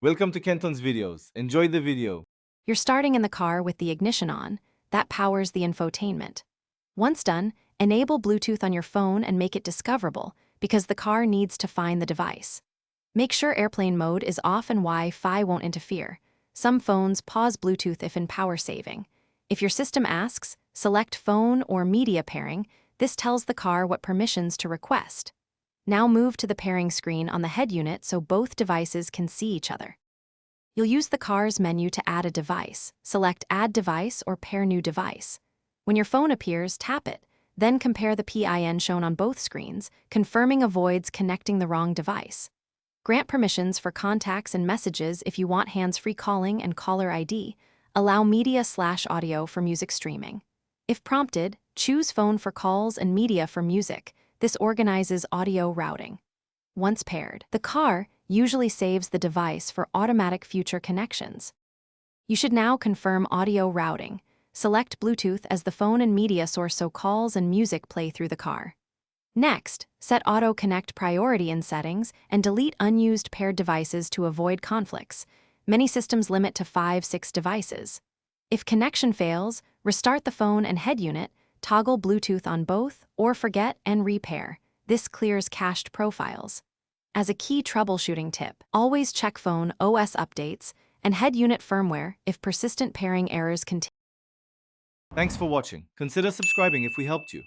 Welcome to Kenton's videos. Enjoy the video. You're starting in the car with the ignition on. That powers the infotainment. Once done, enable Bluetooth on your phone and make it discoverable because the car needs to find the device. Make sure airplane mode is off and Wi-Fi won't interfere. Some phones pause Bluetooth if in power saving. If your system asks, select phone or media pairing. This tells the car what permissions to request. Now move to the pairing screen on the head unit so both devices can see each other. You'll use the car's menu to add a device. Select Add Device or Pair New Device. When your phone appears, tap it. Then compare the PIN shown on both screens, confirming avoids connecting the wrong device. Grant permissions for contacts and messages if you want hands-free calling and caller ID. Allow media/audio for music streaming. If prompted, choose phone for calls and media for music. This organizes audio routing. Once paired, the car usually saves the device for automatic future connections. You should now confirm audio routing. Select Bluetooth as the phone and media source so calls and music play through the car. Next, set Auto Connect priority in settings and delete unused paired devices to avoid conflicts. Many systems limit to 5-6 devices. If connection fails, restart the phone and head unit, toggle Bluetooth on both, or forget and repair. This clears cached profiles. As a key troubleshooting tip, always check phone OS updates and head unit firmware if persistent pairing errors continue. Thanks for watching. Consider subscribing if we helped you.